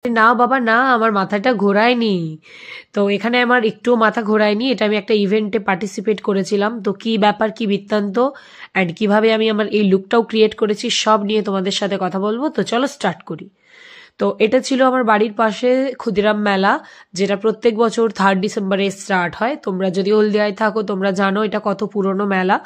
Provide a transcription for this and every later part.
না বাবা না, আমার মাথাটা ঘোরায়নি। তো এখানে আমার একটুও মাথা ঘোরায়নি। এটা আমি একটা ইভেন্টে পার্টিসিপেট করেছিলাম। তো কি ব্যাপার, কি বৃত্তান্ত, অ্যান্ড কিভাবে আমি আমার এই লুকটাও ক্রিয়েট করেছি সব নিয়ে তোমাদের সাথে কথা বলবো। তো চলো স্টার্ট করি। তো এটা ছিল আমার বাড়ির পাশে ক্ষুদিরাম মেলা, যেটা প্রত্যেক বছর 3rd ডিসেম্বরে স্টার্ট হয়। তোমরা যদি হলদিয়ায় থাকো তোমরা জানো এটা কত পুরনো মেলা।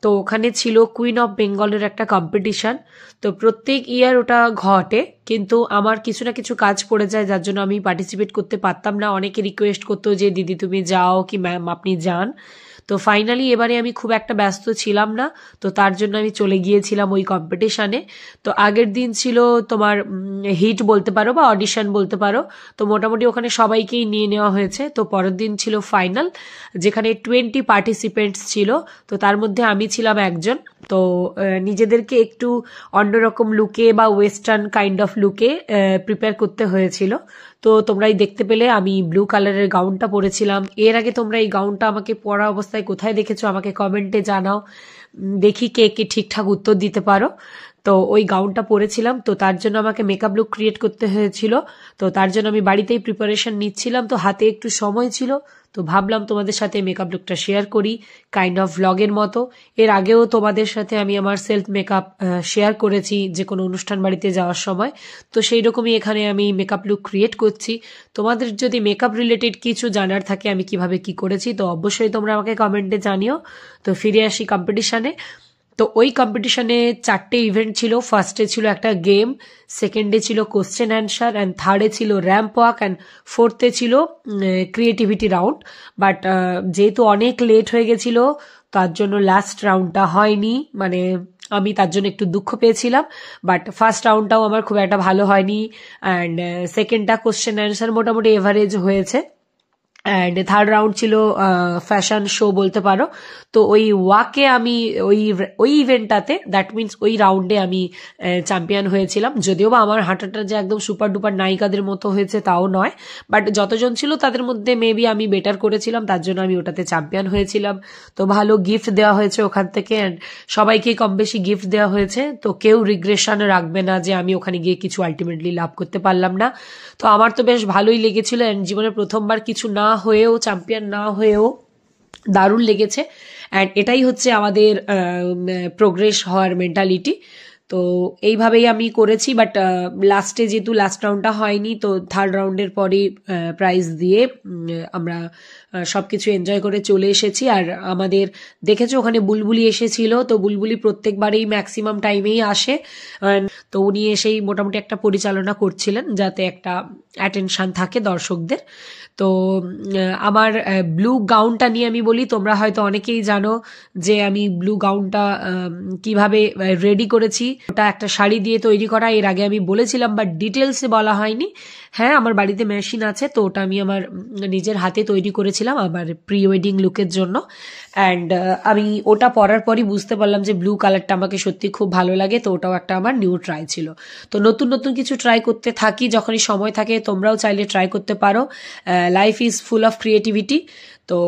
তো ওখানে ছিল কুইন অফ বেঙ্গলের একটা কম্পিটিশন। তো প্রত্যেক ইয়ার ওটা ঘটে, কিন্তু আমার কিছু না কিছু কাজ পড়ে যায় যার জন্য আমি পার্টিসিপেট করতে পারতাম না। অনেকে রিকোয়েস্ট করতো যে দিদি তুমি যাও, কি ম্যাম আপনি যান। তো ফাইনালি এবারে আমি খুব একটা ব্যস্ত ছিলাম না, তো তার জন্য আমি চলে গিয়েছিলাম ওই কম্পিটিশানে। তো আগের দিন ছিল তোমার হিট বলতে পারো বা অডিশন বলতে পারো। তো মোটামুটি ওখানে সবাইকেই নিয়ে নেওয়া হয়েছে। তো পরের দিন ছিল ফাইনাল, যেখানে 20 পার্টিসিপেন্টস ছিল। তো তার মধ্যে আমি ছিলাম একজন। তো নিজেদেরকে একটু অন্যরকম লুকে বা ওয়েস্টার্ন কাইন্ড অফ লুকে প্রিপেয়ার করতে হয়েছিল। তো তোমরাই দেখতে পেলে আমি ব্লু কালারের গাউনটা পরেছিলাম। এর আগে তোমরা এই গাউনটা আমাকে পরা অবস্থায় কোথায় দেখেছো আমাকে কমেন্টে জানাও, দেখি কে কে ঠিকঠাক উত্তর দিতে পারো। তো ওই গাউনটা পরেছিলাম, তো তার জন্য আমাকে মেকআপ লুক ক্রিয়েট করতে হয়েছিল। তো তার জন্য আমি বাড়িতেই প্রিপারেশন নিচ্ছিলাম, তো হাতে একটু সময় ছিল। তো ভাবলাম তোমাদের সাথে মেকআপ লুকটা শেয়ার করি কাইন্ড অফ ভ্লগের মতো। এর আগেও তোমাদের সাথে আমি আমার সেলফ মেকআপ শেয়ার করেছি যে কোনো অনুষ্ঠান বাড়িতে যাওয়ার সময়। তো সেই রকমই এখানে আমি মেকআপ লুক ক্রিয়েট করছি। তোমাদের যদি মেকআপ রিলেটেড কিছু জানার থাকে আমি কিভাবে কি করেছি, তো অবশ্যই তোমরা আমাকে কমেন্টে জানিও। তো ফিরে আসি কম্পিটিশানে। তো ওই কম্পিটিশনে 4টে ইভেন্ট ছিল। ফার্স্টে ছিল একটা গেম, সেকেন্ডে ছিল কোশ্চেন অ্যান্সার, অ্যান্ড থার্ডে ছিল র্যাম্প ওয়াক, অ্যান্ড ফোর্থে ছিল ক্রিয়েটিভিটি রাউন্ড। বাট যেহেতু অনেক লেট হয়ে গেছিল তার জন্য লাস্ট রাউন্ডটা হয়নি, মানে আমি তার জন্য একটু দুঃখ পেয়েছিলাম। বাট ফার্স্ট রাউন্ডটাও আমার খুব একটা ভালো হয়নি, অ্যান্ড সেকেন্ডটা কোশ্চেন অ্যান্সার মোটামুটি এভারেজ হয়েছে। অ্যান্ড থার্ড রাউন্ড ছিল ফ্যাশন শো বলতে পারো। তো ওই ওয়াকে আমি ওই ওই ইভেন্টটাতে, দ্যাট মিনস ওই রাউন্ডে আমি চ্যাম্পিয়ন হয়েছিলাম। যদিও বা আমার হাঁটাটা যে একদম সুপার ডুপার নায়িকাদের মতো হয়েছে তাও নয়, বাট যতজন ছিল তাদের মধ্যে মেবি আমি বেটার করেছিলাম, তার জন্য আমি ওটাতে চ্যাম্পিয়ন হয়েছিলাম। তো ভালো গিফট দেওয়া হয়েছে ওখান থেকে, অ্যান্ড সবাইকে কম বেশি গিফট দেওয়া হয়েছে। তো কেউ রিগ্রেশন রাখবে না যে আমি ওখানে গিয়ে কিছু আলটিমেটলি লাভ করতে পারলাম না। তো আমার তো বেশ ভালোই লেগেছিল, অ্যান্ড জীবনে প্রথমবার কিছু না হয়েও, চ্যাম্পিয়ন না হয়েও দারুণ লেগেছে। অ্যান্ড এটাই হচ্ছে আমাদের প্রোগ্রেস হওয়ার মেন্টালিটি। তো এইভাবেই আমি করেছি। বাট লাস্টে যেহেতু লাস্ট রাউন্ডটা হয়নি, তো থার্ড রাউন্ডের পরে প্রাইজ দিয়ে আমরা সবকিছু এনজয় করে চলে এসেছি। আর আমাদের দেখেছো ওখানে বুলবুলি এসেছিল। তো বুলবুলি প্রত্যেকবারেই ম্যাক্সিমাম টাইমেই আসে। তো উনি এসেই মোটামুটি একটা পরিচালনা করছিলেন যাতে একটা অ্যাটেনশন থাকে দর্শকদের। তো আমার ব্লু গাউনটা নিয়ে আমি বলি, তোমরা হয়তো অনেকেই জানো যে আমি ব্লু গাউনটা কিভাবে রেডি করেছি। ওটা একটা শাড়ি দিয়ে তৈরি করা, এর আগে আমি বলেছিলাম বাট ডিটেলসে বলা হয়নি। হ্যাঁ, আমার বাড়িতে মেশিন আছে, তো ওটা আমি আমার নিজের হাতে তৈরি করেছিলাম আমার প্রি ওয়েডিং লুকের জন্য। অ্যান্ড আমি ওটা পরার পরই বুঝতে পারলাম যে ব্লু কালারটা আমাকে সত্যি খুব ভালো লাগে। তো ওটাও একটা আমার নিউ ট্রাই ছিল। তো নতুন নতুন কিছু ট্রাই করতে থাকি, যখনই সময় থাকে তোমরাও চাইলে ট্রাই করতে পারো। Life is full of creativity. তো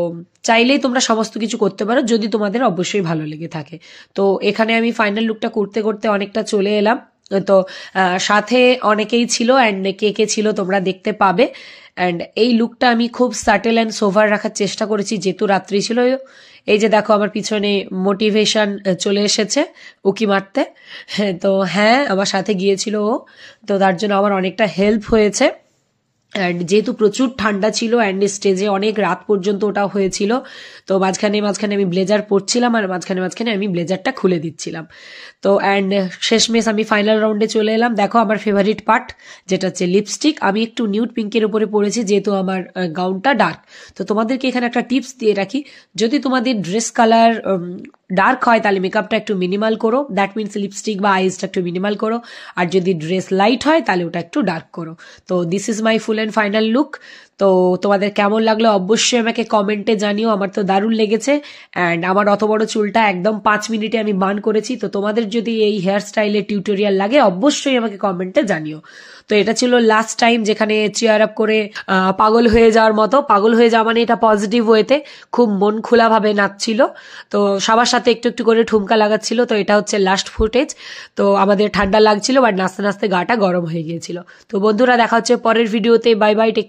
চাইলেই তোমরা সমস্ত কিছু করতে পারো যদি তোমাদের অবশ্যই ভালো লেগে থাকে। তো এখানে আমি ফাইনাল লুকটা করতে করতে অনেকটা চলে এলাম। তো সাথে অনেকেই ছিল, অ্যান্ড কে কে ছিল তোমরা দেখতে পাবে। অ্যান্ড এই লুকটা আমি খুব সাটেল অ্যান্ড সোভার রাখার চেষ্টা করেছি যেহেতু রাত্রি ছিল। এই যে দেখো আমার পিছনে মোটিভেশন চলে এসেছে উকি মারতে। তো হ্যাঁ, আমার সাথে গিয়েছিল ও, তো তার জন্য আমার অনেকটা হেল্প হয়েছে। অ্যান্ড যেহেতু প্রচুর ঠান্ডা ছিল, অ্যান্ড স্টেজে অনেক রাত পর্যন্ত ওটা হয়েছিল, তো মাঝখানে মাঝখানে আমি ব্লেজার পরছিলাম আর মাঝখানে মাঝখানে আমি ব্লেজারটা খুলে দিচ্ছিলাম। তো অ্যান্ড শেষমেশ আমি ফাইনাল রাউন্ডে চলে এলাম। দেখো আমার ফেভারিট পার্ট যেটা হচ্ছে লিপস্টিক, আমি একটু নিউড পিঙ্কের উপরে পরেছি যেহেতু আমার গাউনটা ডার্ক। তো তোমাদেরকে এখানে একটা টিপস দিয়ে রাখি, যদি তোমাদের ড্রেস কালার ডার্ক হয় তাহলে মেকআপটা একটু মিনিমাল করো, দ্যাট মিনস লিপস্টিক বা আইসটা একটু মিনিমাল করো। আর যদি ড্রেস লাইট হয় তাহলে ওটা একটু ডার্ক করো। তো this is my full and final look. তো তোমাদের কেমন লাগলো অবশ্যই আমাকে কমেন্টে জানিও। আমার তো দারুণ লেগেছে। অ্যান্ড আমার অত বড় চুলটা একদম 5 মিনিটে আমি বান করেছি। তো তোমাদের যদি এই হেয়ার স্টাইলের টিউটোরিয়াল লাগে অবশ্যই আমাকে কমেন্টে জানিও। তো এটা ছিল লাস্ট টাইম যেখানে চেয়ার আপ করে পাগল হয়ে যাওয়ার মতো, পাগল হয়ে যাওয়া মানে এটা পজিটিভ ওয়েতে, খুব মন খোলাভাবে নাচছিল। তো সবার সাথে একটু একটু করে ঠুমকা লাগাচ্ছিল। তো এটা হচ্ছে লাস্ট ফুটেজ। তো আমাদের ঠান্ডা লাগছিল বাট নাচতে নাচতে গাটা গরম হয়ে গিয়েছিল। তো বন্ধুরা দেখা হচ্ছে পরের ভিডিওতে। Bye bye, take